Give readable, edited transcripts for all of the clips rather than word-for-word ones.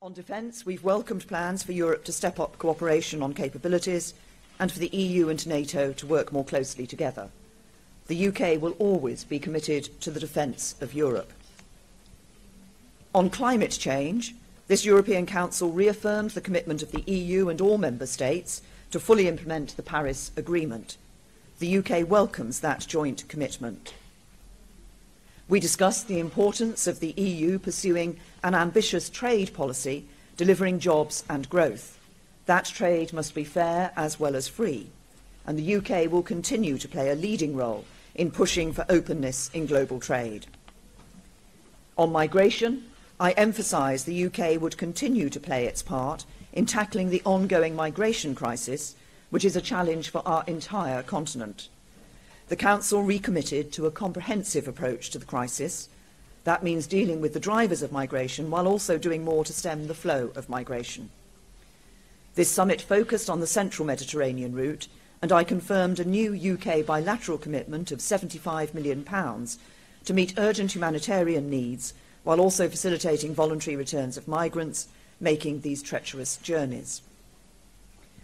On defence, we've welcomed plans for Europe to step up cooperation on capabilities and for the EU and NATO to work more closely together. The UK will always be committed to the defence of Europe. On climate change, this European Council reaffirmed the commitment of the EU and all member states to fully implement the Paris Agreement. The UK welcomes that joint commitment. We discussed the importance of the EU pursuing an ambitious trade policy, delivering jobs and growth. That trade must be fair as well as free, and the UK will continue to play a leading role in pushing for openness in global trade. On migration, I emphasise the UK would continue to play its part in tackling the ongoing migration crisis, which is a challenge for our entire continent. The Council recommitted to a comprehensive approach to the crisis. That means dealing with the drivers of migration while also doing more to stem the flow of migration. This summit focused on the central Mediterranean route, and I confirmed a new UK bilateral commitment of £75 million to meet urgent humanitarian needs while also facilitating voluntary returns of migrants making these treacherous journeys.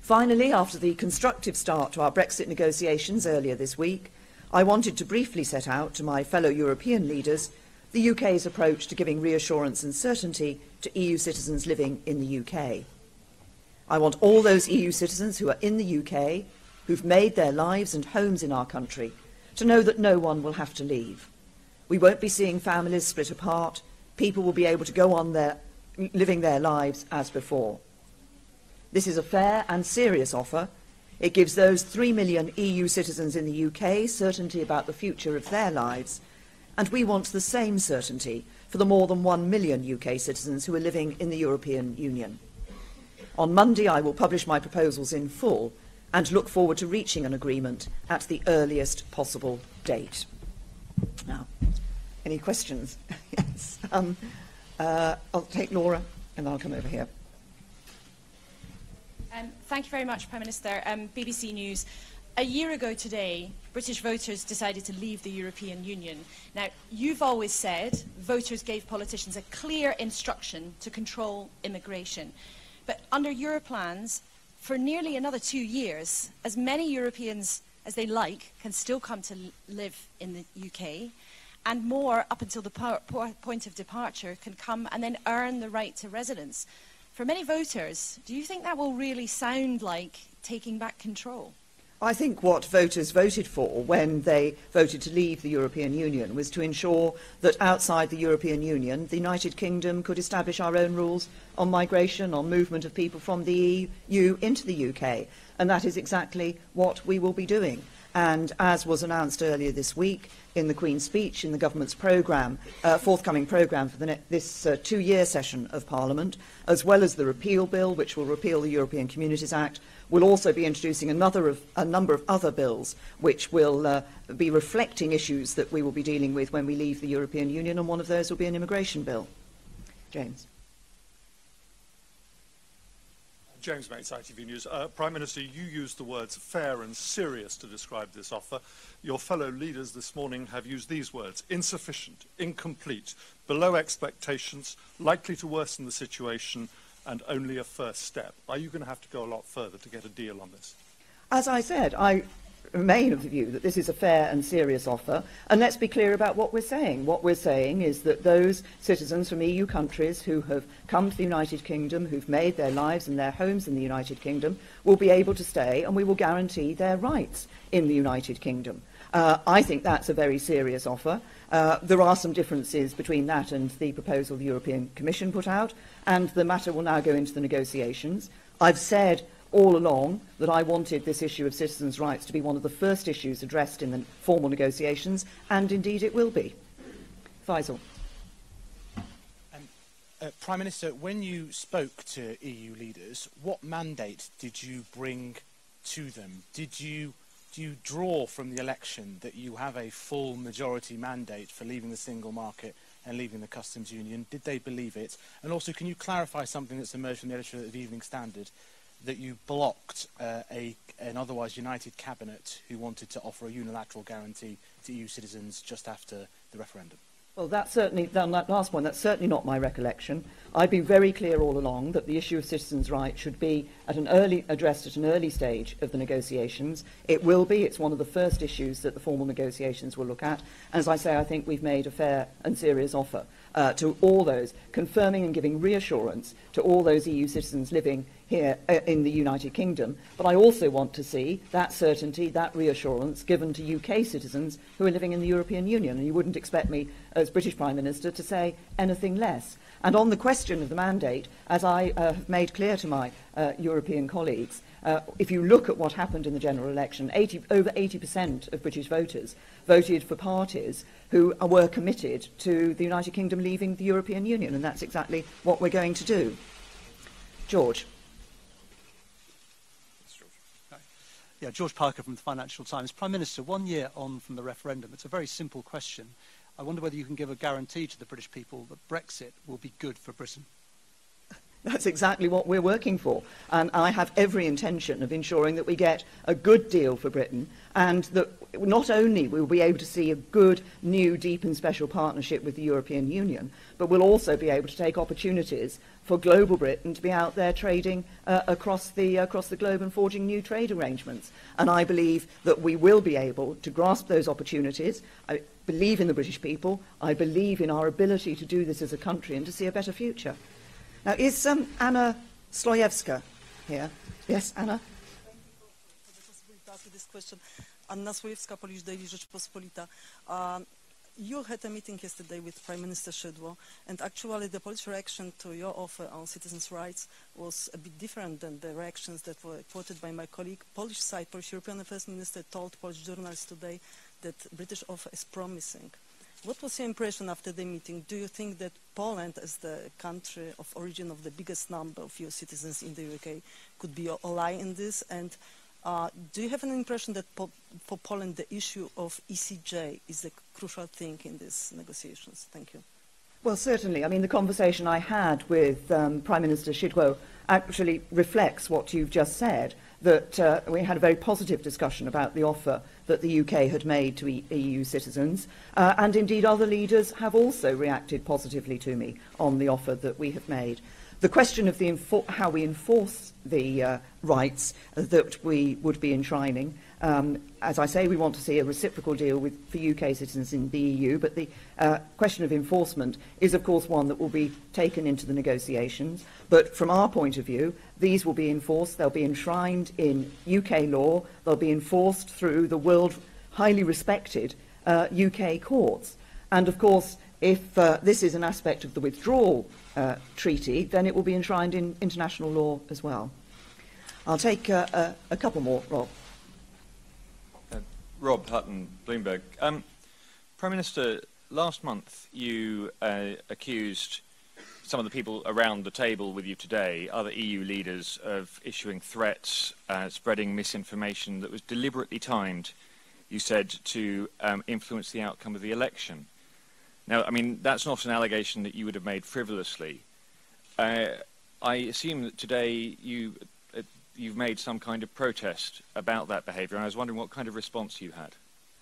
Finally, after the constructive start to our Brexit negotiations earlier this week, I wanted to briefly set out to my fellow European leaders the UK's approach to giving reassurance and certainty to EU citizens living in the UK. I want all those EU citizens who are in the UK, who've made their lives and homes in our country, to know that no one will have to leave. We won't be seeing families split apart. People will be able to go on living their lives as before. This is a fair and serious offer. It gives those 3 million EU citizens in the UK certainty about the future of their lives, and we want the same certainty for the more than 1 million UK citizens who are living in the European Union. On Monday, I will publish my proposals in full and look forward to reaching an agreement at the earliest possible date. Now, any questions? Yes. I'll take Laura and I'll come over here. Thank you very much, Prime Minister. BBC News. A year ago today, British voters decided to leave the European Union. Now, you've always said voters gave politicians a clear instruction to control immigration. But under your plans, for nearly another 2 years, as many Europeans as they like can still come to live in the UK, and more up until the point of departure can come and then earn the right to residence. For many voters, do you think that will really sound like taking back control? I think what voters voted for when they voted to leave the European Union was to ensure that outside the European Union, the United Kingdom could establish our own rules on migration, on movement of people from the EU into the UK. And that is exactly what we will be doing. And as was announced earlier this week in the Queen's speech in the government's programme, forthcoming programme for this 2-year session of Parliament, as well as the repeal bill, which will repeal the European Communities Act, we'll also be introducing a number of other bills which will be reflecting issues that we will be dealing with when we leave the European Union, and one of those will be an immigration bill. James. James Mates, ITV News. Prime Minister, you used the words fair and serious to describe this offer. Your fellow leaders this morning have used these words: insufficient, incomplete, below expectations, likely to worsen the situation, and only a first step. Are you going to have to go a lot further to get a deal on this? As I said, I remain of the view that this is a fair and serious offer, and let's be clear about what we're saying. What we're saying is that those citizens from EU countries who have come to the United Kingdom, who've made their lives and their homes in the United Kingdom, will be able to stay, and we will guarantee their rights in the United Kingdom. I think that's a very serious offer. There are some differences between that and the proposal the European Commission put out, and the matter will now go into the negotiations. I've said all along that I wanted this issue of citizens' rights to be one of the first issues addressed in the formal negotiations, and indeed it will be. Faisal. Prime Minister, when you spoke to EU leaders, what mandate did you bring to them? Do you draw from the election that you have a full majority mandate for leaving the single market and leaving the customs union? Did they believe it? And also, can you clarify something that's emerged from the editor of the Evening Standard, that you blocked an otherwise united cabinet who wanted to offer a unilateral guarantee to EU citizens just after the referendum? Well, that's certainly, on that last point, that's certainly not my recollection. I've been very clear all along that the issue of citizens' rights should be addressed at an early stage of the negotiations. It will be. It's one of the first issues that the formal negotiations will look at. As I say, I think we've made a fair and serious offer to all those, confirming and giving reassurance to all those EU citizens living here in the United Kingdom. But I also want to see that certainty, that reassurance given to UK citizens who are living in the European Union. And you wouldn't expect me, as British Prime Minister, to say anything less. And on the question of the mandate, as I have made clear to my European colleagues, if you look at what happened in the general election, over 80% of British voters voted for parties who were committed to the United Kingdom leaving the European Union, and that's exactly what we're going to do. George. Yeah, George Parker from the Financial Times. Prime Minister, 1 year on from the referendum, it's a very simple question. I wonder whether you can give a guarantee to the British people that Brexit will be good for Britain. That's exactly what we're working for. And I have every intention of ensuring that we get a good deal for Britain, and that not only will we be able to see a good, new, deep and special partnership with the European Union, but we'll also be able to take opportunities for global Britain to be out there trading across the globe and forging new trade arrangements. And I believe that we will be able to grasp those opportunities. I believe in the British people. I believe in our ability to do this as a country and to see a better future. Now, is Anna Slojewska here? Yes, Anna? Thank you for the possibility to ask this question. Anna Slojewska, Polish Daily Rzeczpospolita. You had a meeting yesterday with Prime Minister Szydło, and actually the Polish reaction to your offer on citizens' rights was a bit different than the reactions that were quoted by my colleague. Polish side, Polish European Affairs Minister told Polish journalists today that British offer is promising. What was your impression after the meeting? Do you think that Poland, as the country of origin of the biggest number of EU citizens in the UK, could be a ally in this? And do you have an impression that for Poland the issue of ECJ is a crucial thing in these negotiations? Thank you. Well, certainly. I mean, the conversation I had with Prime Minister Szydło actually reflects what you've just said, that we had a very positive discussion about the offer that the UK had made to EU citizens, and indeed other leaders have also reacted positively to me on the offer that we have made. The question of how we enforce the rights that we would be enshrining, as I say, we want to see a reciprocal deal for UK citizens in the EU, but the question of enforcement is, of course, one that will be taken into the negotiations. But from our point of view, these will be enforced, they'll be enshrined in UK law, they'll be enforced through the world highly respected UK courts. And, of course, if this is an aspect of the withdrawal treaty, then it will be enshrined in international law as well. I'll take a couple more, Rob. Rob Hutton, Bloomberg. Prime Minister, last month you accused some of the people around the table with you today, other EU leaders, of issuing threats, spreading misinformation that was deliberately timed, you said, to influence the outcome of the election. Now, I mean, that's not an allegation that you would have made frivolously. I assume that today you've made some kind of protest about that behaviour, and I was wondering what kind of response you had.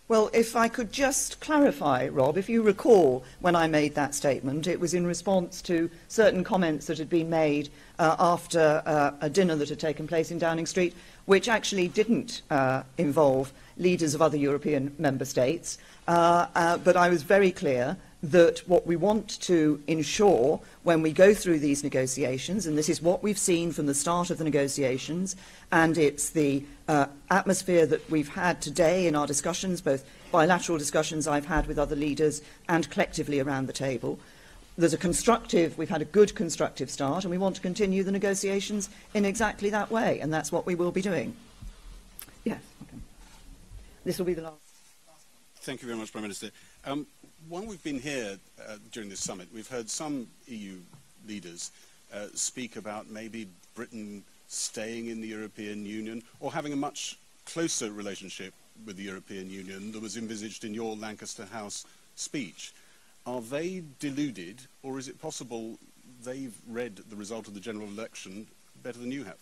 Well, if I could just clarify, Rob, if you recall when I made that statement, it was in response to certain comments that had been made after a dinner that had taken place in Downing Street, which actually didn't involve leaders of other European member states. But I was very clear that what we want to ensure when we go through these negotiations, and this is what we've seen from the start of the negotiations, and it's the atmosphere that we've had today in our discussions, both bilateral discussions I've had with other leaders and collectively around the table. We've had a good constructive start, and we want to continue the negotiations in exactly that way, and that's what we will be doing. Yes, okay. This will be the last. Thank you very much, Prime Minister. While we've been here during this summit, we've heard some EU leaders speak about maybe Britain staying in the European Union or having a much closer relationship with the European Union than was envisaged in your Lancaster House speech. Are they deluded, or is it possible they've read the result of the general election better than you have?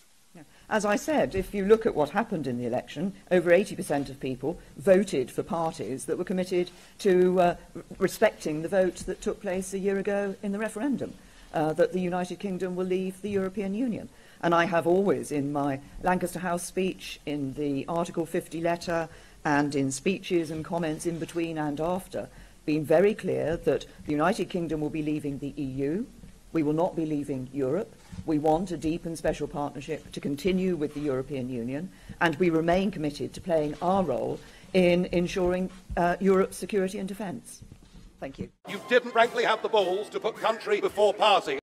As I said, if you look at what happened in the election, over 80% of people voted for parties that were committed to respecting the vote that took place a year ago in the referendum, that the United Kingdom will leave the European Union. And I have always, in my Lancaster House speech, in the Article 50 letter, and in speeches and comments in between and after, been very clear that the United Kingdom will be leaving the EU. We will not be leaving Europe. We want a deep and special partnership to continue with the European Union, and we remain committed to playing our role in ensuring Europe's security and defence. Thank you. You didn't, frankly, have the balls to put country before party.